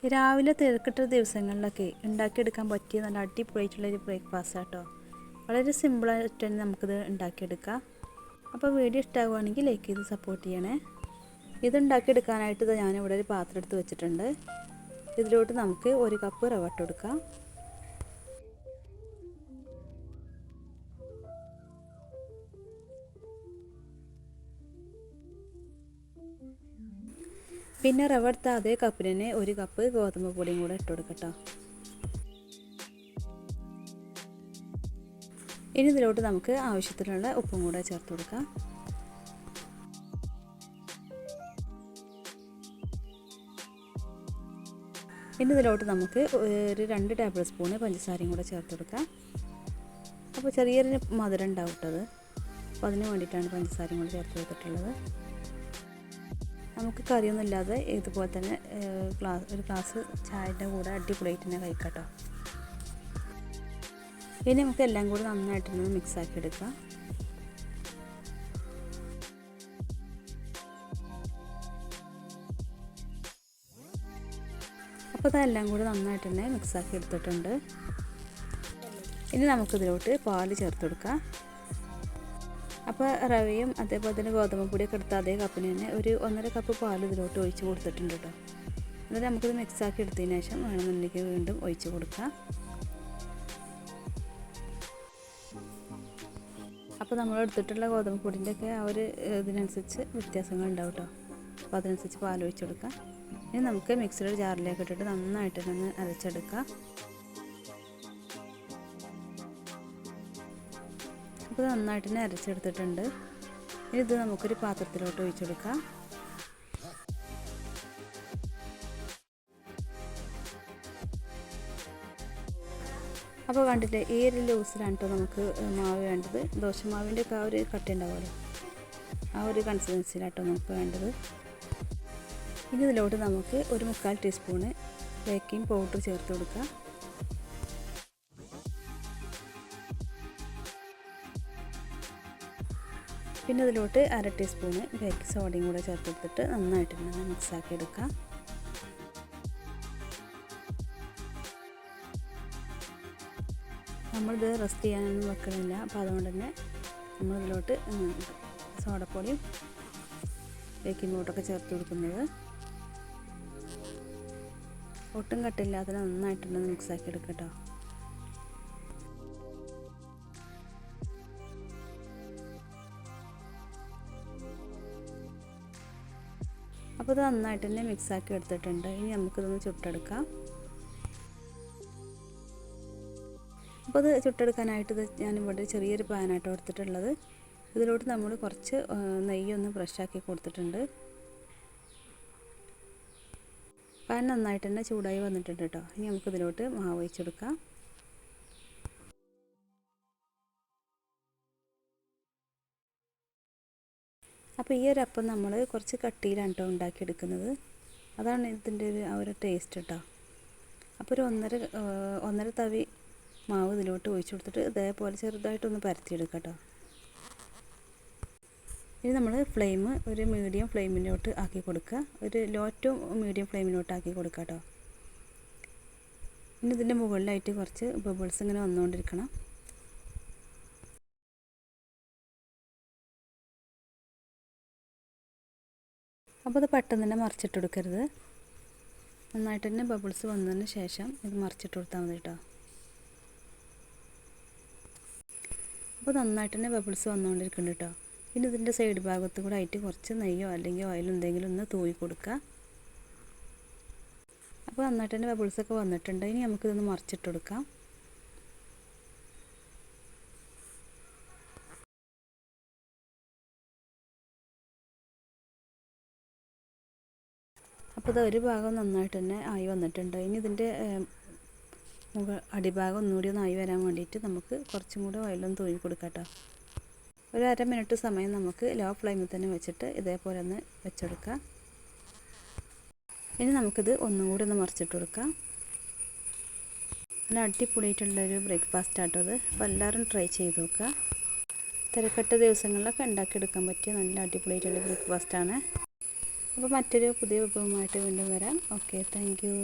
രാവിലെ തിരക്കിട്ട ദിവസങ്ങളിലൊക്കെ ഉണ്ടാക്കിയെടുക്കാൻ പറ്റിയ നല്ല അടിപൊളിയായിട്ടുള്ളൊരു ബ്രേക്ക്ഫാസ്റ്റ് കേട്ടോ. വളരെ സിമ്പിളായിട്ട് തന്നെ നമുക്കിത് ഉണ്ടാക്കിയെടുക്കാം. അപ്പോൾ വീഡിയോ ഇഷ്ടമാകുകയാണെങ്കിൽ ലൈക്ക് ചെയ്ത് സപ്പോർട്ട് ചെയ്യണേ. ഇത് ഉണ്ടാക്കിയെടുക്കാനായിട്ട് ഞാനിവിടെ ഒരു പാത്രം എടുത്ത് വെച്ചിട്ടുണ്ട്. ഇതിലോട്ട് നമുക്ക് 1 കപ്പ് റവ ഇട്ട് കൊടുക്കാം. പിന്നെ റവ എടുത്ത അതേ കപ്പിന് തന്നെ 1 കപ്പ് ഗോതമ്പ് പൊടിയും കൂടെ ഇട്ട് കൊടുക്കട്ടോ. ഇനി ഇതിലോട്ട് നമുക്ക് ആവശ്യത്തിനുള്ള ഉപ്പും കൂടെ ചേർത്ത് കൊടുക്കാം. ഇനി ഇതിലോട്ട് നമുക്ക് ഒരു 2 ടേബിൾ സ്പൂൺ പഞ്ചസാരയും കൂടെ ചേർത്ത് കൊടുക്കാം. അപ്പോൾ ചെറിയൊരു മധുരം ഉണ്ടാവും കേട്ടത്. അപ്പോൾ അതിന് വേണ്ടിയിട്ടാണ് പഞ്ചസാരയും കൂടെ ചേർത്ത് കൊടുത്തിട്ടുള്ളത്. നമുക്ക് കറിയൊന്നും ഇല്ലാതെ ഇതുപോലെ തന്നെ ഒരു ഗ്ലാസ് ചായയുടെ കൂടെ അടിപൊളിയായിട്ട് തന്നെ കഴിക്കാം കേട്ടോ. ഇനി നമുക്ക് എല്ലാം കൂടി നന്നായിട്ടൊന്ന് മിക്സാക്കി എടുക്കാം. അപ്പോൾ അതെല്ലാം കൂടി നന്നായിട്ട് തന്നെ മിക്സാക്കി എടുത്തിട്ടുണ്ട്. ഇനി നമുക്കിതിലോട്ട് പാൽ ചേർത്ത് കൊടുക്കാം. അപ്പോൾ റവയും അതേപോലെ തന്നെ ഗോതമ്പ് പൊടിയൊക്കെ എടുത്ത അതേ കപ്പിന് തന്നെ ഒരു 1.5 കപ്പ് പാൽ ഇതിലോട്ട് ഒഴിച്ച് കൊടുത്തിട്ടുണ്ട് കേട്ടോ. എന്നിട്ട് നമുക്കിത് മിക്സാക്കി എടുത്തതിന് ശേഷം വേണമെന്നുണ്ടെങ്കിൽ വീണ്ടും ഒഴിച്ച് കൊടുക്കാം. അപ്പോൾ നമ്മൾ എടുത്തിട്ടുള്ള ഗോതമ്പ് പൊടിൻ്റെയൊക്കെ ആ ഒരു ഇതിനനുസരിച്ച് വ്യത്യാസങ്ങൾ ഉണ്ടാവും കേട്ടോ. അപ്പോൾ അതിനനുസരിച്ച് പാൽ ഒഴിച്ച് കൊടുക്കാം. ഇനി നമുക്ക് മിക്സിയുടെ ജാറിലേക്ക് ഇട്ടിട്ട് നന്നായിട്ട് തന്നെ അരച്ചെടുക്കാം. അപ്പോൾ നന്നായിട്ട് തന്നെ അരച്ചെടുത്തിട്ടുണ്ട്. ഇനി ഇത് നമുക്കൊരു പാത്രത്തിലോട്ട് ഒഴിച്ചെടുക്കാം. അപ്പോൾ കണ്ടില്ലേ, ഈ ഒരു ലൂസിലാണ് കേട്ടോ നമുക്ക് മാവ് വേണ്ടത്. ദോശമാവിൻ്റെ ഒക്കെ ആ ഒരു കട്ടി ഉണ്ടാവുമല്ലോ, ആ ഒരു കൺസിസ്റ്റൻസിയിലാട്ടോ നമുക്ക് വേണ്ടത്. ഇനി ഇതിലോട്ട് നമുക്ക് ഒരു 3/4 ടീസ്പൂണ് ബേക്കിംഗ് പൗഡർ ചേർത്ത് കൊടുക്കാം. പിന്നെ ഇതിലോട്ട് 1/2 ടീസ്പൂണ് ബേക്കിംഗ് സോഡയും കൂടെ ചേർത്ത് കൊടുത്തിട്ട് നന്നായിട്ട് തന്നെ മിക്സാക്കി എടുക്കാം. നമ്മളിത് റെസ്റ്റ് ചെയ്യാനൊന്നും വെക്കണില്ല. അപ്പോൾ അതുകൊണ്ട് തന്നെ നമ്മളിതിലോട്ട് സോഡപ്പൊടിയും ബേക്കിംഗ് പൗഡറൊക്കെ ചേർത്ത് കൊടുക്കുന്നത്. ഒട്ടും കട്ടില്ലാതെ നന്നായിട്ടുണ്ടെന്ന് മിക്സാക്കി എടുക്കാം കേട്ടോ. അപ്പോൾ ഇത് നന്നായിട്ട് തന്നെ മിക്സാക്കി എടുത്തിട്ടുണ്ട്. ഇനി നമുക്കിതൊന്ന് ചുട്ടെടുക്കാം. അപ്പോൾ ഇത് ചുട്ടെടുക്കാനായിട്ട് ഞാനിവിടെ ചെറിയൊരു പാനായിട്ട് എടുത്തിട്ടുള്ളത്. ഇതിലോട്ട് നമ്മൾ കുറച്ച് നെയ്യൊന്ന് ബ്രഷാക്കി കൊടുത്തിട്ടുണ്ട്. പാൻ നന്നായിട്ട് തന്നെ ചൂടായി വന്നിട്ടുണ്ട് കേട്ടോ. ഇനി നമുക്കിതിലോട്ട് മാവ് ഒഴിച്ചെടുക്കാം. അപ്പോൾ ഈ ഒരു അപ്പം നമ്മൾ കുറച്ച് കട്ടിയിലാണ് കേട്ടോ ഉണ്ടാക്കിയെടുക്കുന്നത്. അതാണ് ഇതിൻ്റെ ഒരു ടേസ്റ്റ് കേട്ടോ. അപ്പോൾ ഒരു ഒന്നര തവി മാവ് ഇതിലോട്ട് ഒഴിച്ചു കൊടുത്തിട്ട് ഇതേപോലെ ചെറുതായിട്ടൊന്ന് പരത്തിയെടുക്കാം കേട്ടോ. ഇനി നമ്മൾ ഫ്ലെയിം ഒരു മീഡിയം ഫ്ലെയിമിലോട്ട് ആക്കി കൊടുക്കുക. ഒരു ലോ ടു മീഡിയം ഫ്ലെയിമിലോട്ട് ആക്കി കൊടുക്കുക കേട്ടോ. ഇനി ഇതിൻ്റെ മുകളിലായിട്ട് കുറച്ച് ബബിൾസ് ഇങ്ങനെ വന്നുകൊണ്ടിരിക്കണം. അപ്പോൾ അത് പെട്ടെന്ന് തന്നെ മറിച്ചിട്ട് കൊടുക്കരുത്. നന്നായിട്ട് തന്നെ ബബിൾസ് വന്നതിന് ശേഷം ഇത് മറിച്ചിട്ട് കൊടുത്താൽ മതി കേട്ടോ. അപ്പോൾ നന്നായിട്ട് തന്നെ ബബിൾസ് വന്നുകൊണ്ടിരിക്കുന്നുണ്ട് കേട്ടോ. ഇനി ഇതിൻ്റെ സൈഡ് ഭാഗത്ത് കൂടെ ആയിട്ട് കുറച്ച് നെയ്യോ അല്ലെങ്കിൽ ഓയിലോ എന്തെങ്കിലും ഒന്ന് തൂവി കൊടുക്കുക. അപ്പോൾ നന്നായിട്ട് തന്നെ ബബിൾസൊക്കെ വന്നിട്ടുണ്ട്. ഇനി നമുക്കിതൊന്ന് മറിച്ചിട്ട് കൊടുക്കാം. അപ്പോൾ ഇത് ഒരു ഭാഗം നന്നായിട്ട് തന്നെ ആയി വന്നിട്ടുണ്ട്. ഇനി ഇതിൻ്റെ അടിഭാഗം ഒന്നുകൂടി ഒന്ന് ആയി വരാൻ വേണ്ടിയിട്ട് നമുക്ക് കുറച്ചും കൂടി ഓയിലൊന്ന് തൂവി കൊടുക്കാം കേട്ടോ. ഒരു 1/2 മിനിറ്റ് സമയം നമുക്ക് ലോ ഫ്ലെയിമിൽ തന്നെ വെച്ചിട്ട് ഇതേപോലെ ഒന്ന് വെച്ചെടുക്കാം. ഇനി നമുക്കിത് ഒന്നും കൂടി ഒന്ന് മറിച്ചിട്ട് കൊടുക്കാം. നല്ല അടിപൊളിയായിട്ടുള്ളൊരു ബ്രേക്ക്ഫാസ്റ്റ് ആട്ടോ അത്. അപ്പോൾ എല്ലാവരും ട്രൈ ചെയ്ത് നോക്കുക. തിരക്കിട്ട ദിവസങ്ങളിലൊക്കെ ഉണ്ടാക്കിയെടുക്കാൻ പറ്റിയ നല്ല അടിപൊളിയായിട്ടുള്ള ബ്രേക്ക്ഫാസ്റ്റാണ്. അപ്പോൾ മറ്റൊരു പുതിയ വിഭവമായിട്ട് വീണ്ടും വരാം. Okay, thank you.